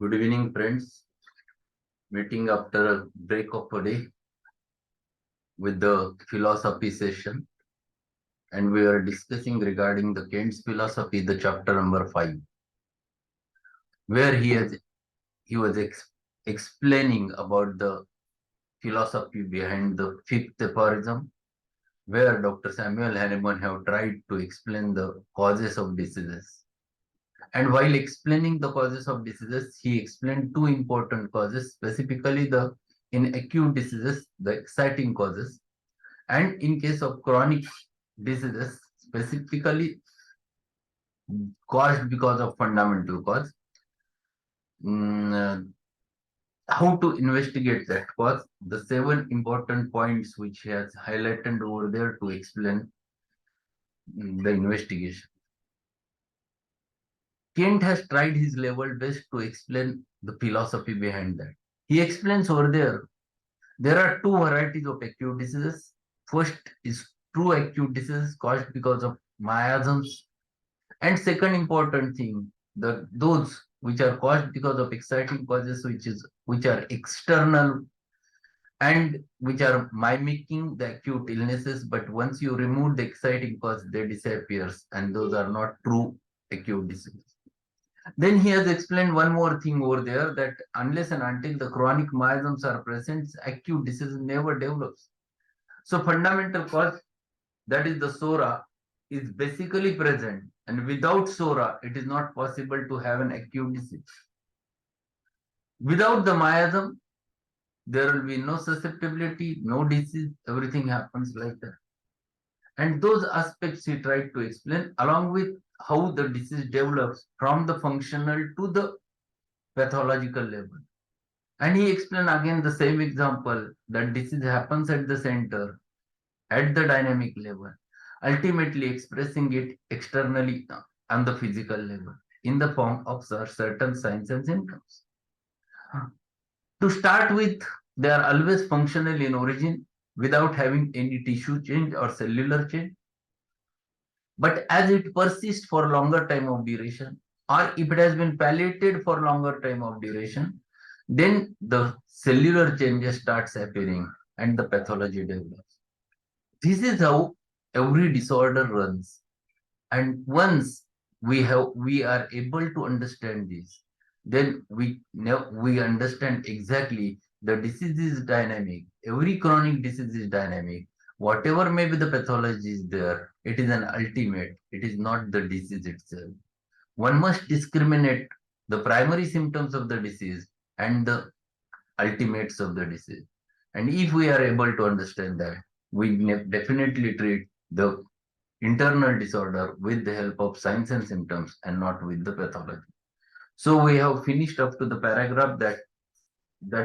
Good evening, friends. Meeting after a break of a day with the philosophy session, and we are discussing regarding the Kant's philosophy, the chapter number 5, where he was explaining about the philosophy behind the fifth aphorism, where Dr. Samuel Hahnemann have tried to explain the causes of diseases. And while explaining the causes of diseases, he explained two important causes, specifically the in acute diseases, the exciting causes, and in case of chronic diseases, specifically caused because of fundamental cause. Mm, how to investigate that cause? The seven important points which he has highlighted over there to explain the investigation. Kant has tried his level best to explain the philosophy behind that. He explains over there are two varieties of acute diseases. First is true acute diseases caused because of miasms. And second important thing, those which are caused because of exciting causes, which are external and which are mimicking the acute illnesses, but once you remove the exciting cause, they disappears, and those are not true acute diseases. Then he has explained one more thing over there, that unless and until the chronic miasms are present, acute disease never develops. So fundamental cause, that is the sora, is basically present, and without sora it is not possible to have an acute disease. Without the miasm there will be no susceptibility, no disease, everything happens like that. And those aspects he tried to explain, along with how the disease develops from the functional to the pathological level. And he explained again the same example, that disease happens at the center, at the dynamic level, ultimately expressing it externally on the physical level in the form of certain signs and symptoms. To start with, they are always functional in origin without having any tissue change or cellular change. But as it persists for longer time of duration, or if it has been palliated for longer time of duration, then the cellular changes starts appearing and the pathology develops. This is how every disorder runs. And once we are able to understand this, then we understand exactly the disease is dynamic. Every chronic disease is dynamic. Whatever may be the pathology is there, it is an ultimate. It is not the disease itself. One must discriminate the primary symptoms of the disease and the ultimates of the disease. And if we are able to understand that, we definitely treat the internal disorder with the help of signs and symptoms and not with the pathology. So we have finished up to the paragraph that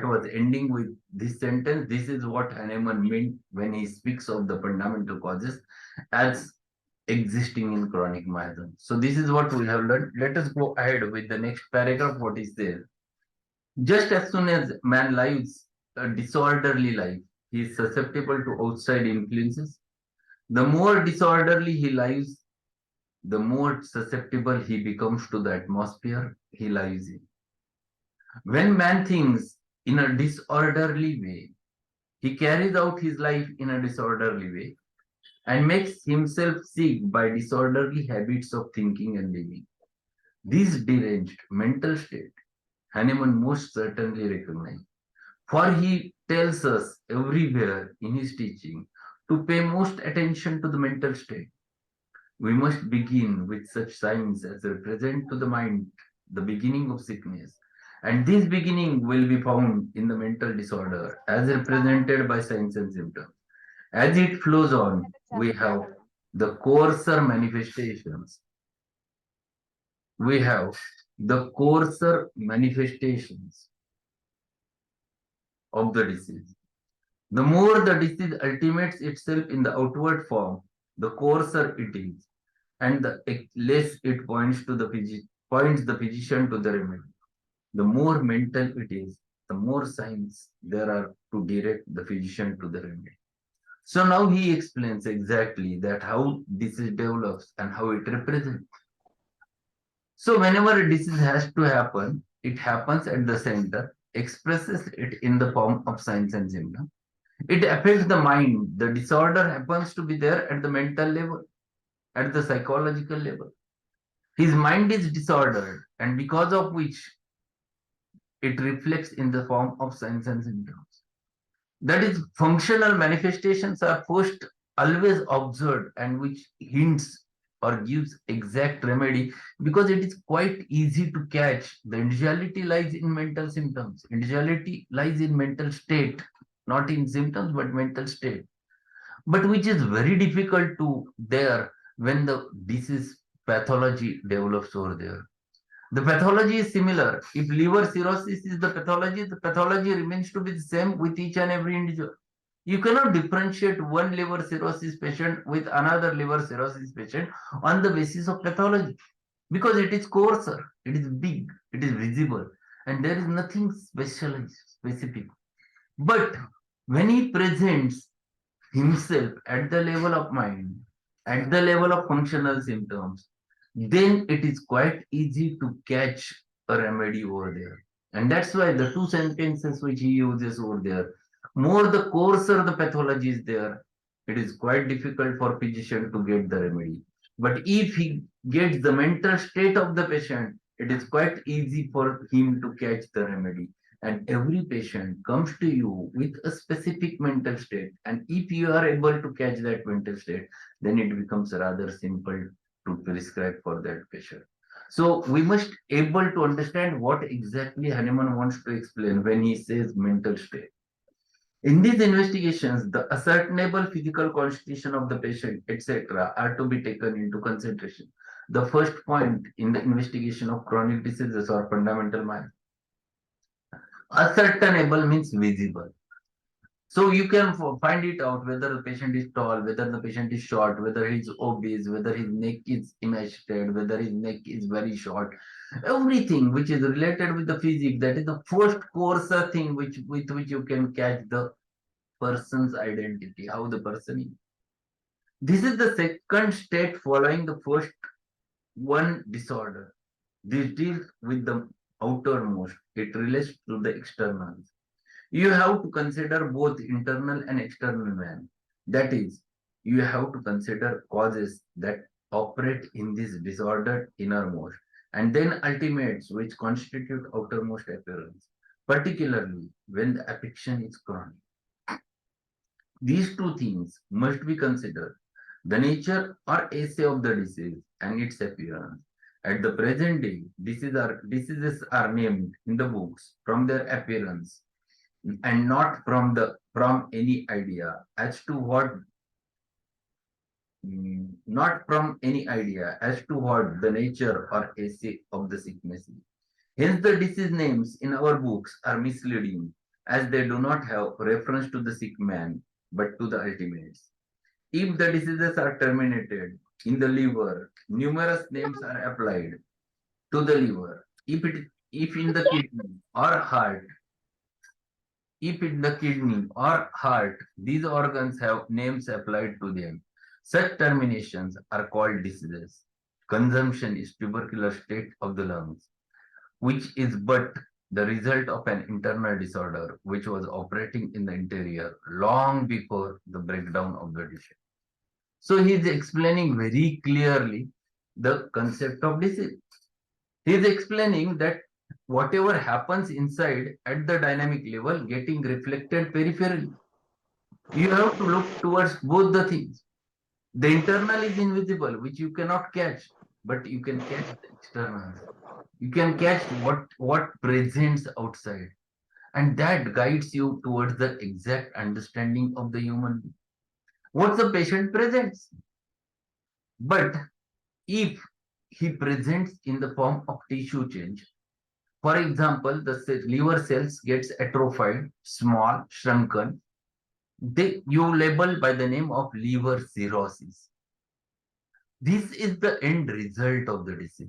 was ending with this sentence. This is what Hahnemann meant when he speaks of the fundamental causes as existing in chronic miasm. So this is what we have learned. Let us go ahead with the next paragraph. What is there? Just as soon as man lives a disorderly life, he is susceptible to outside influences. The more disorderly he lives, the more susceptible he becomes to the atmosphere he lives in. When man thinks in a disorderly way, he carries out his life in a disorderly way and makes himself sick by disorderly habits of thinking and living. This deranged mental state Hahnemann most certainly recognized, for he tells us everywhere in his teaching to pay most attention to the mental state. We must begin with such signs as represent to the mind the beginning of sickness. And this beginning will be found in the mental disorder as represented by signs and symptoms. As it flows on, we have the coarser manifestations. We have the coarser manifestations of the disease. The more the disease ultimates itself in the outward form, the coarser it is, and the less it points the physician to the remedy. The more mental it is, the more signs there are to direct the physician to the remedy. So now he explains exactly that how disease develops and how it represents. So whenever a disease has to happen, it happens at the center, expresses it in the form of signs and symptoms. It affects the mind. The disorder happens to be there at the mental level, at the psychological level. His mind is disordered, and because of which it reflects in the form of signs and symptoms. That is, functional manifestations are first always observed and which hints or gives exact remedy because it is quite easy to catch. The individuality lies in mental symptoms. Individuality lies in mental state, not in symptoms, but mental state. But which is very difficult to there when the disease pathology develops over there. The pathology is similar. If liver cirrhosis is the pathology remains to be the same with each and every individual. You cannot differentiate one liver cirrhosis patient with another liver cirrhosis patient on the basis of pathology because it is coarser, it is big, it is visible, and there is nothing specialized, specific. But when he presents himself at the level of mind, at the level of functional symptoms, then it is quite easy to catch a remedy over there. And that's why the two sentences which he uses over there, more the coarser the pathology is there, it is quite difficult for physician to get the remedy. But if he gets the mental state of the patient, it is quite easy for him to catch the remedy. And every patient comes to you with a specific mental state. And if you are able to catch that mental state, then it becomes rather simple to prescribe for that patient. So we must able to understand what exactly Hahnemann wants to explain when he says mental state. In these investigations, the ascertainable physical constitution of the patient, etc., are to be taken into consideration. The first point in the investigation of chronic diseases or fundamental mind. Ascertainable means visible. So you can find it out whether the patient is tall, whether the patient is short, whether he's obese, whether his neck is emaciated, whether his neck is very short. Everything which is related with the physique, that is the first coarser thing which with which you can catch the person's identity, how the person is. This is the second state following the first one disorder. This deals with the outermost. It relates to the externals. You have to consider both internal and external man. That is, you have to consider causes that operate in this disordered innermost, and then ultimates which constitute outermost appearance, particularly when the affection is chronic. These two things must be considered: the nature or essay of the disease and its appearance. At the present day, diseases are named in the books from their appearance and not from any idea as to what not from any idea as to what the nature or essay of the sickness is. Hence, the disease names in our books are misleading as they do not have reference to the sick man but to the ultimates. If the diseases are terminated in the liver, numerous names are applied to the liver. If in the kidney or heart, if in the kidney or heart, these organs have names applied to them. Such terminations are called diseases. Consumption is tubercular state of the lungs, which is but the result of an internal disorder which was operating in the interior long before the breakdown of the tissue. So he is explaining very clearly the concept of disease. He is explaining that whatever happens inside at the dynamic level getting reflected peripherally. You have to look towards both the things. The internal is invisible, which you cannot catch, but you can catch the external. You can catch what presents outside, and that guides you towards the exact understanding of the human being. What the patient presents. But if he presents in the form of tissue change, for example, the liver cells gets atrophied, small, shrunken. You label by the name of liver cirrhosis. This is the end result of the disease.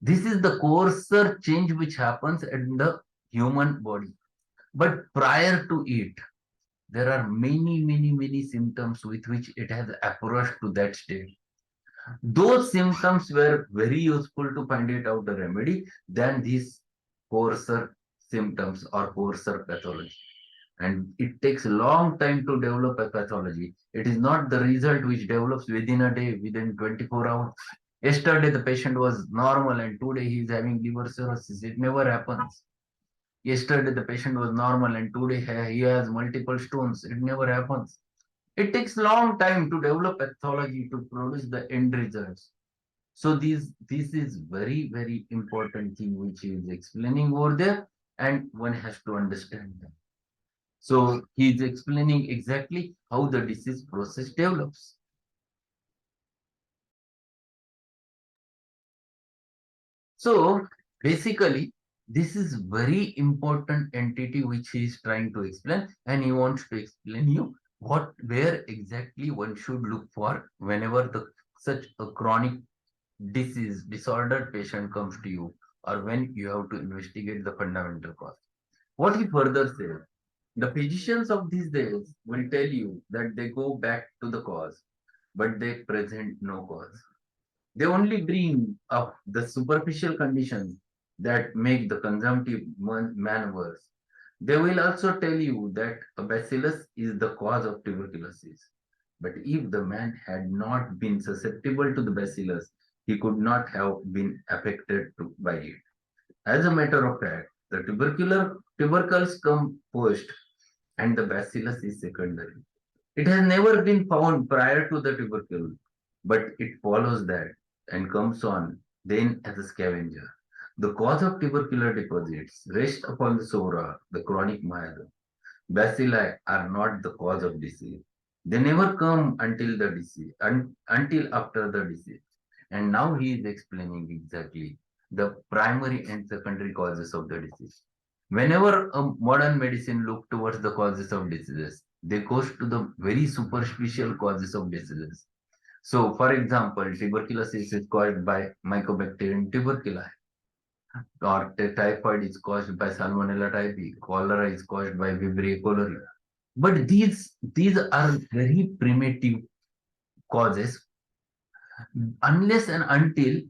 This is the coarser change which happens in the human body. But prior to it, there are many symptoms with which it has approached to that state. Those symptoms were very useful to find it out the remedy than this coarser symptoms or coarser pathology. And it takes a long time to develop a pathology. It is not the result which develops within a day, within 24 hours. Yesterday the patient was normal and today he is having liver cirrhosis. It never happens. Yesterday the patient was normal and today he has multiple stones. It never happens. It takes long time to develop pathology to produce the end results. So this is very important thing which he is explaining over there, and one has to understand that. So he is explaining exactly how the disease process develops. So basically, this is very important entity which he is trying to explain, and he wants to explain you where exactly one should look for whenever such a chronic disordered patient comes to you, or when you have to investigate the fundamental cause. What he further says, the physicians of these days will tell you that they go back to the cause, but they present no cause. They only bring up the superficial conditions that make the consumptive man worse. They will also tell you that a bacillus is the cause of tuberculosis. But if the man had not been susceptible to the bacillus, he could not have been affected by it. As a matter of fact, the tubercles come first and the bacillus is secondary. It has never been found prior to the tubercle, but it follows that and comes on then as a scavenger. The cause of tubercular deposits rests upon the sora, the chronic myelin. Bacilli are not the cause of disease. They never come until the disease, until after the disease. And now he is explaining exactly the primary and secondary causes of the disease. Whenever a modern medicine look towards the causes of diseases, they goes to the very superficial causes of diseases. So, for example, tuberculosis is caused by Mycobacterium tuberculosis, or typhoid is caused by Salmonella typhi, cholera is caused by Vibrio cholerae. But these are very primitive causes unless and until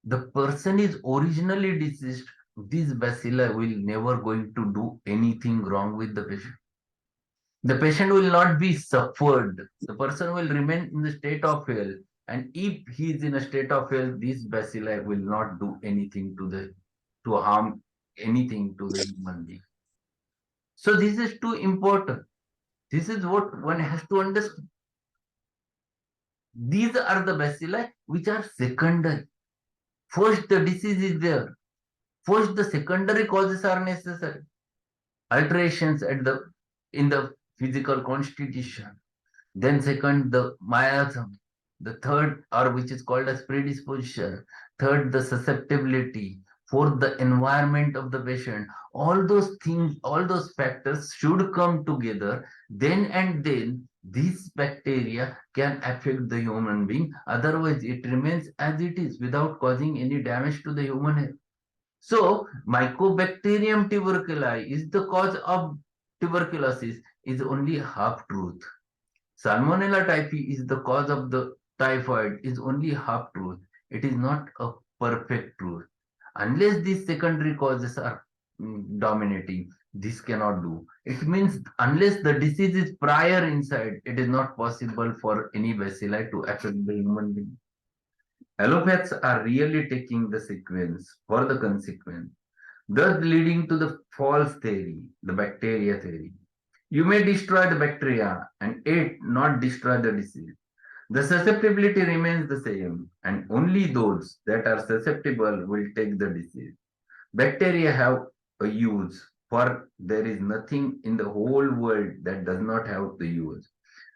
the person is originally diseased. These bacilli will never going to do anything wrong with the patient. The patient will not be suffered. The person will remain in the state of health. And if he is in a state of health, these bacilli will not do anything to harm anything to the human being. So this is too important. This is what one has to understand. These are the bacilli which are secondary. First, the disease is there. First, the secondary causes are necessary. Alterations in the physical constitution. Then second, the miasm. The third, or which is called as predisposition. Third, the susceptibility. Fourth, the environment of the patient. All those things, all those factors should come together. Then these bacteria can affect the human being. Otherwise, it remains as it is without causing any damage to the human health. So, Mycobacterium tuberculosis is the cause of tuberculosis is only half truth. Salmonella typhi is the cause of the typhoid is only half truth. It is not a perfect truth. Unless these secondary causes are dominating, this cannot do. It means unless the disease is prior inside, it is not possible for any bacilli to affect the human being. Allopaths are really taking the sequence for the consequence, thus leading to the false theory, the bacteria theory. You may destroy the bacteria and it not destroy the disease. The susceptibility remains the same, and only those that are susceptible will take the disease. Bacteria have a use, for there is nothing in the whole world that does not have the use.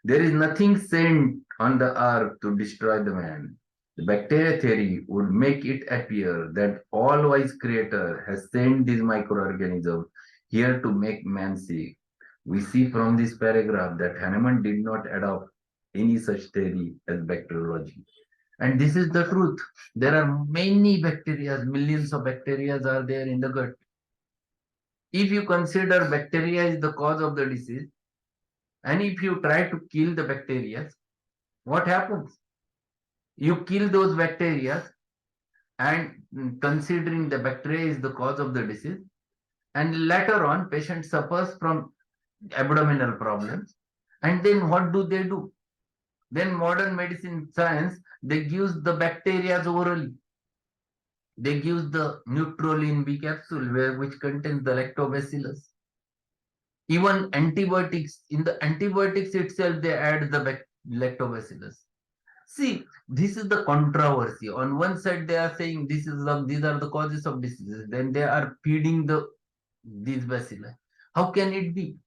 There is nothing sent on the earth to destroy the man. The bacteria theory would make it appear that all wise creator has sent these microorganisms here to make man sick. We see from this paragraph that Hahnemann did not adopt any such theory as bacteriology. And this is the truth. There are many bacteria, millions of bacteria are there in the gut. If you consider bacteria is the cause of the disease, and if you try to kill the bacteria, what happens? You kill those bacteria, and considering the bacteria is the cause of the disease. And later on, patient suffers from abdominal problems. And then what do? Then modern medicine science, they use the bacteria orally. They use the Neutrolin B capsule, which contains the lactobacillus. Even antibiotics, in the antibiotics itself, they add the lactobacillus. See, this is the controversy. On one side, they are saying these are the causes of diseases. Then they are feeding these bacilli. How can it be?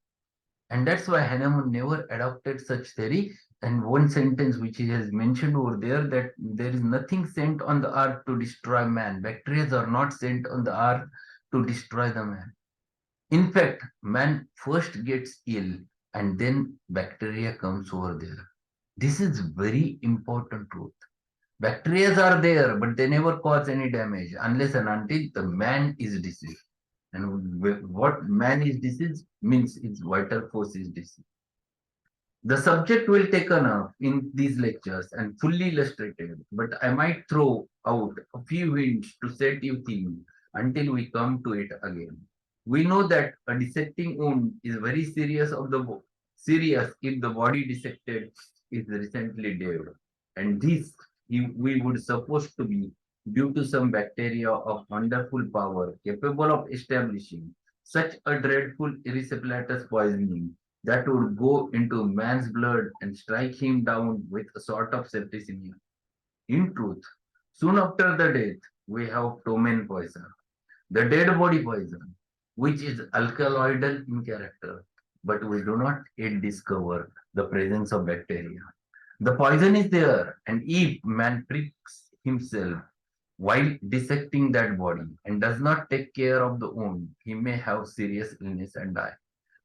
And that's why Hahnemann never adopted such theory. And one sentence which he has mentioned over there, that there is nothing sent on the earth to destroy man. Bacteria are not sent on the earth to destroy the man. In fact, man first gets ill and then bacteria comes over there. This is very important truth. Bacteria are there, but they never cause any damage unless and until the man is diseased. And what man is diseased means its vital force is diseased. The subject will taken up in these lectures and fully illustrated, but I might throw out a few hints to set you thinking until we come to it again. We know that a dissecting wound is very serious if the body dissected is recently dead, and this we would suppose to be due to some bacteria of wonderful power capable of establishing such a dreadful erysipelatous poisoning that would go into man's blood and strike him down with a sort of septicemia. In truth, soon after the death, we have ptomaine poison, the dead body poison, which is alkaloidal in character, but we do not yet discover the presence of bacteria. The poison is there, and if man pricks himself while dissecting that body and does not take care of the wound, he may have serious illness and die.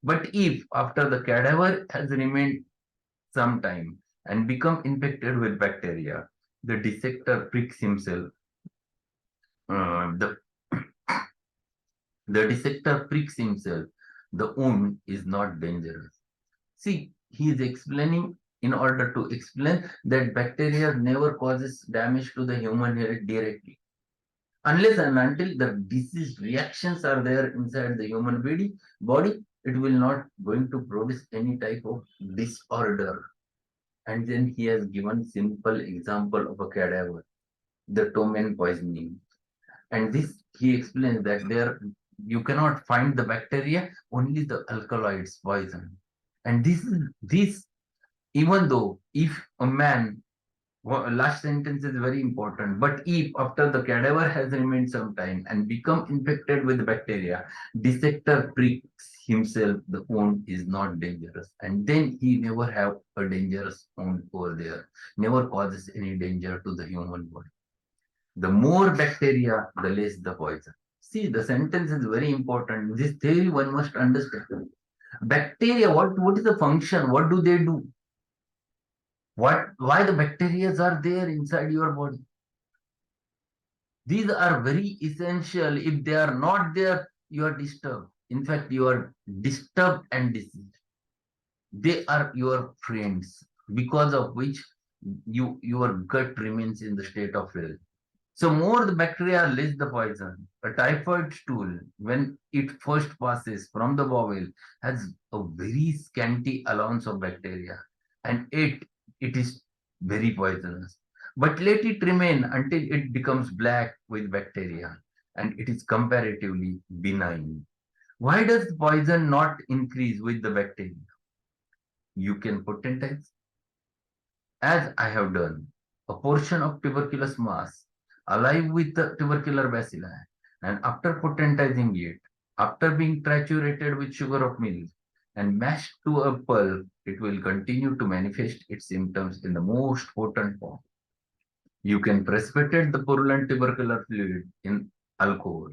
But if after the cadaver has remained some time and become infected with bacteria, the dissector pricks himself. The the dissector pricks himself. The wound is not dangerous. See, he is explaining in order to explain that bacteria never causes damage to the human head directly. Unless and until the disease reactions are there inside the human body, it will not going to produce any type of disorder. And then he has given simple example of a cadaver, the ptomaine poisoning. And this he explains that there you cannot find the bacteria, only the alkaloids poison. And this even though if a man, last sentence is very important. But if after the cadaver has remained some time and become infected with bacteria, dissector pricks himself, the wound is not dangerous. And then he never have a dangerous wound over there, never causes any danger to the human body. The more bacteria, the less the poison. See, the sentence is very important. This theory one must understand. Bacteria, what is the function? What do they do? Why the bacteria are there inside your body? These are very essential. If they are not there, you are disturbed. In fact, you are disturbed and diseased. They are your friends, because of which your gut remains in the state of health. So more the bacteria, less the poison. A typhoid stool, when it first passes from the bowel, has a very scanty allowance of bacteria, and it is very poisonous. But let it remain until it becomes black with bacteria, and it is comparatively benign. Why does poison not increase with the bacteria? You can potentialize, as I have done, a portion of tuberculous mass alive with the tubercular bacilli, and after potentizing it, after being triturated with sugar of milk and mashed to a pulp, it will continue to manifest its symptoms in the most potent form. You can precipitate the purulent tubercular fluid in alcohol,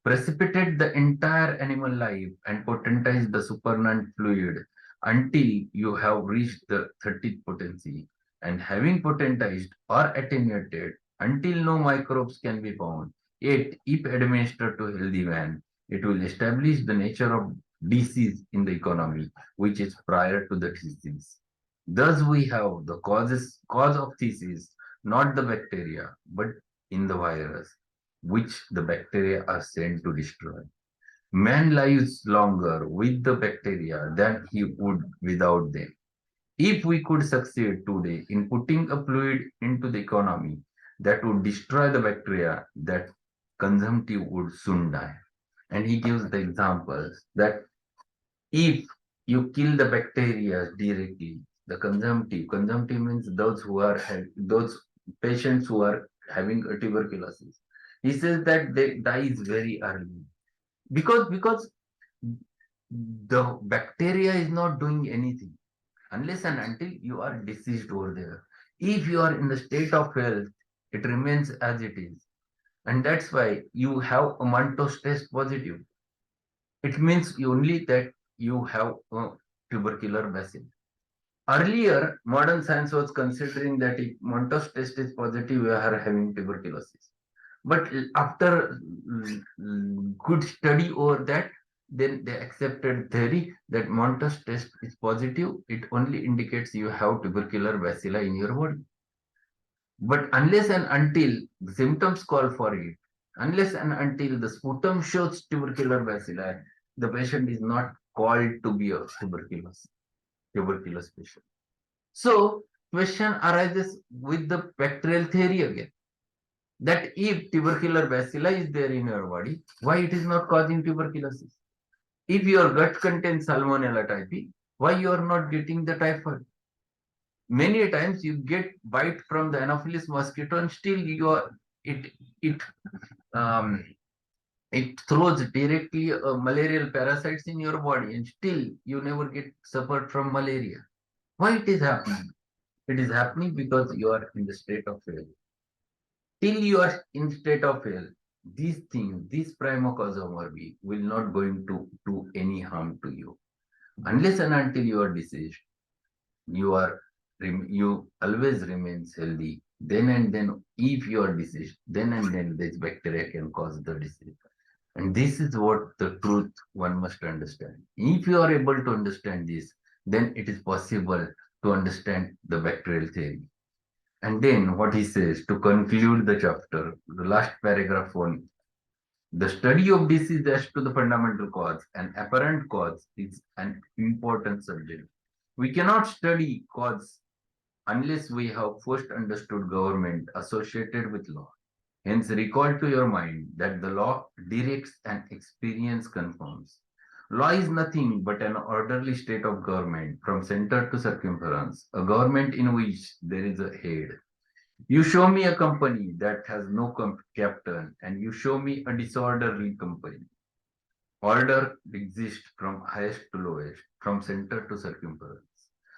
precipitate the entire animal life, and potentize the supernant fluid until you have reached the 30th potency. And having potentized or attenuated until no microbes can be found, yet if administered to a healthy man, it will establish the nature of disease in the economy, which is prior to the disease. Thus, we have the cause of disease, not the bacteria, but in the virus, which the bacteria are sent to destroy. Man lives longer with the bacteria than he would without them. If we could succeed today in putting a fluid into the economy that would destroy the bacteria, that consumptive would soon die. And he gives the examples that if you kill the bacteria directly, the consumptive means those patients who are having a tuberculosis. He says that they dies very early because the bacteria is not doing anything unless and until you are diseased over there. If you are in the state of health, it remains as it is. And that's why you have a Mantoux test positive. It means only that you have a tubercular bacil. Earlier, modern science was considering that if Mantoux test is positive, you are having tuberculosis. But after good study over that, then they accepted theory that Mantoux test is positive. It only indicates you have tubercular bacilli in your body. But unless and until the symptoms call for it, unless and until the sputum shows tubercular bacilli, the patient is not called to be a tuberculous patient. So question arises with the bacterial theory again. That if tubercular bacilli is there in your body, why it is not causing tuberculosis? If your gut contains Salmonella typhi, why you are not getting the typhoid? Many times you get bite from the Anopheles mosquito and still it it um, it throws directly malarial parasites in your body and still you never get suffered from malaria. Why it is happening? It is happening because you are in the state of health. Till you are in state of health, these things, these primocosmorbi will not going to do any harm to you. Unless and until you are diseased, you always remains healthy. Then and then, if you are diseased, then and then this bacteria can cause the disease. And this is what the truth one must understand. If you are able to understand this, then it is possible to understand the bacterial theory. And then what he says to conclude the chapter, the last paragraph one, the study of disease as to the fundamental cause and apparent cause is an important subject. We cannot study cause unless we have first understood government associated with law. Hence, recall to your mind that the law directs and experience confirms. Law is nothing but an orderly state of government from center to circumference, a government in which there is a head. You show me a company that has no captain, and you show me a disorderly company. Order exists from highest to lowest, from center to circumference.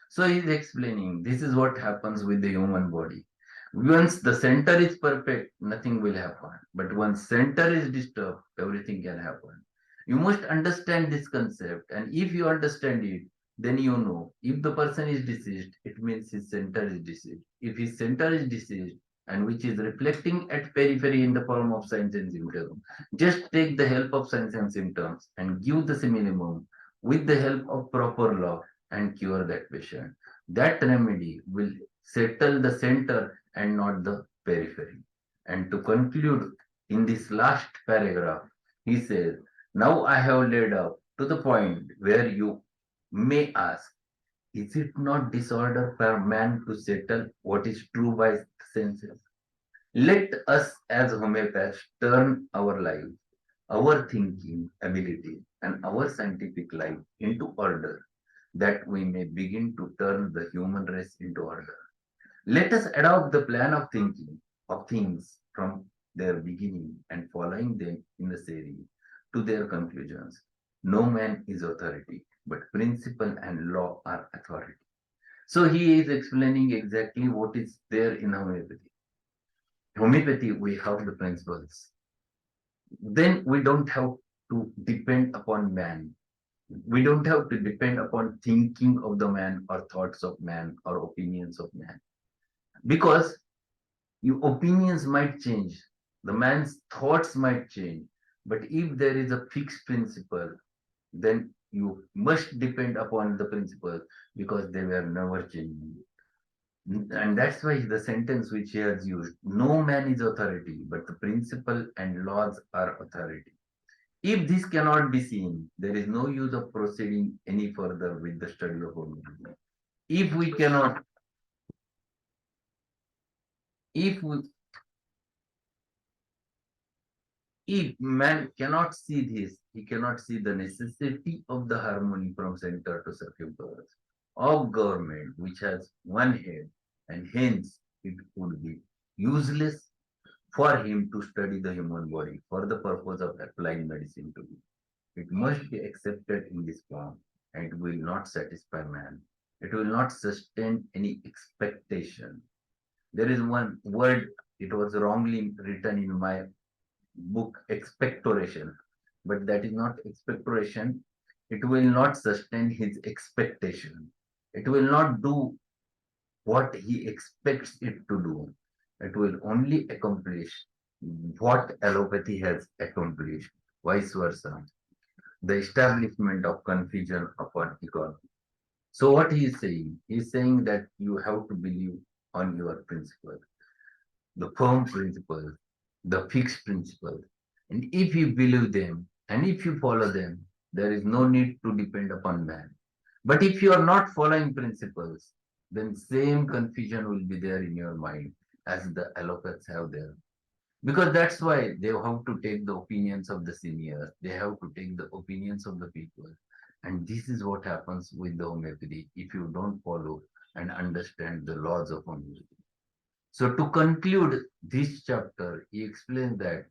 So he's explaining this is what happens with the human body. Once the center is perfect, nothing will happen. But once center is disturbed, everything can happen. You must understand this concept, and if you understand it, then you know if the person is diseased, it means his center is diseased. If his center is diseased, and which is reflecting at periphery in the form of signs and symptoms, just take the help of signs and symptoms and give the minimum with the help of proper law and cure that patient. That remedy will settle the center and not the periphery. And to conclude, in this last paragraph, he says, now I have led up to the point where you may ask, is it not disorder for man to settle what is true by senses? Let us as homeopaths turn our lives, our thinking ability, and our scientific life into order, that we may begin to turn the human race into order. Let us adopt the plan of thinking of things from their beginning and following them in the series to their conclusions. No man is authority, but principle and law are authority. So he is explaining exactly what is there in homeopathy. Homeopathy, we have the principles. Then we don't have to depend upon man. We don't have to depend upon thinking of the man or thoughts of man or opinions of man. Because your opinions might change, the man's thoughts might change, but if there is a fixed principle, then you must depend upon the principle because they were never changing. And that's why the sentence which he has used, no man is authority, but the principle and laws are authority. If this cannot be seen, there is no use of proceeding any further with the study of homeopathy. If we cannot, if we, if man cannot see this, he cannot see the necessity of the harmony from center to circumference of government, which has one head, and hence it would be useless for him to study the human body for the purpose of applying medicine to it. It must be accepted in this form, and it will not satisfy man. It will not sustain any expectation. There is one word, it was wrongly written in my book, expectoration, but that is not expectoration. It will not sustain his expectation. It will not do what he expects it to do. It will only accomplish what allopathy has accomplished, vice versa, the establishment of confusion upon economy. So what he is saying? He is saying that you have to believe on your principles, the firm principles, the fixed principles. And if you believe them and if you follow them, there is no need to depend upon man. But if you are not following principles, then same confusion will be there in your mind as the allopaths have there. Because that's why they have to take the opinions of the seniors, they have to take the opinions of the people. And this is what happens with the homeopathy if you don't follow and understand the laws of homeopathy. So to conclude this chapter, he explains that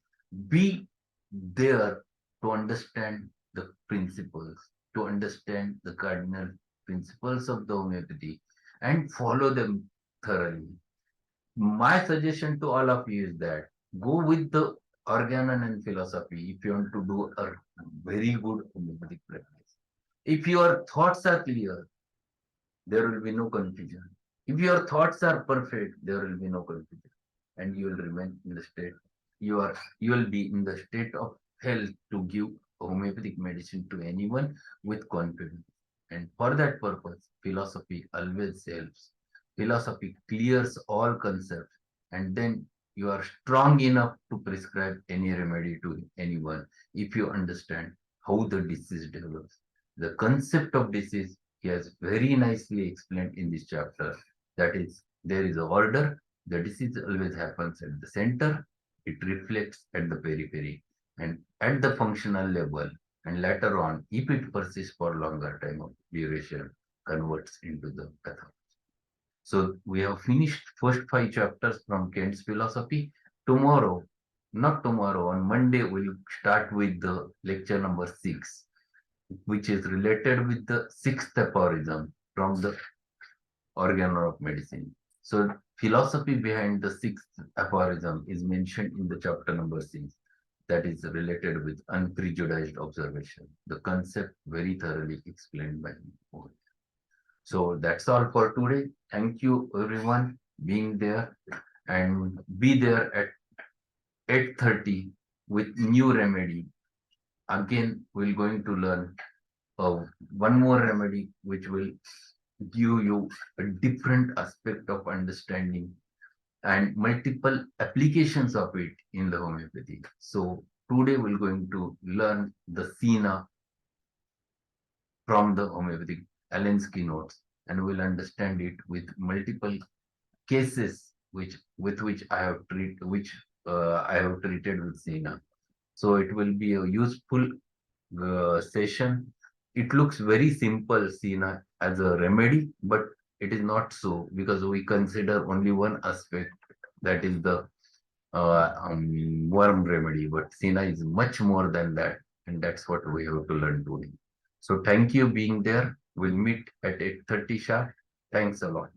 be there to understand the principles, to understand the cardinal principles of the homeopathy and follow them thoroughly. My suggestion to all of you is that go with the organon and philosophy if you want to do a very good homeopathic practice. If your thoughts are clear, there will be no confusion. If your thoughts are perfect, there will be no confusion. And you will remain in the state. You will be in the state of health to give homeopathic medicine to anyone with confidence. And for that purpose, philosophy always helps. Philosophy clears all concepts, and then you are strong enough to prescribe any remedy to anyone if you understand how the disease develops. The concept of disease he has very nicely explained in this chapter. That is, there is a order, the disease always happens at the center, it reflects at the periphery and at the functional level, and later on, if it persists for longer time of duration, converts into the pathology. So we have finished first 5 chapters from Kant's philosophy. Tomorrow, not tomorrow, on Monday, we'll start with the lecture number 6, which is related with the 6th aphorism from the Organon of Medicine. So philosophy behind the 6th aphorism is mentioned in the chapter number 6, that is related with unprejudiced observation. The concept very thoroughly explained by me. So that's all for today. Thank you everyone being there, and be there at 8:30 with new remedy. Again, we're going to learn one more remedy which will give you a different aspect of understanding and multiple applications of it in the homeopathy. So today we're going to learn the Sina from the homeopathic Alensky notes, and we'll understand it with multiple cases which I have treated with Sina. So it will be a useful session. It looks very simple, Sina, as a remedy, but it is not so, because we consider only one aspect, that is the worm remedy. But Sina is much more than that, and that's what we have to learn today. So thank you being there. We'll meet at 8:30 sharp. Thanks a lot.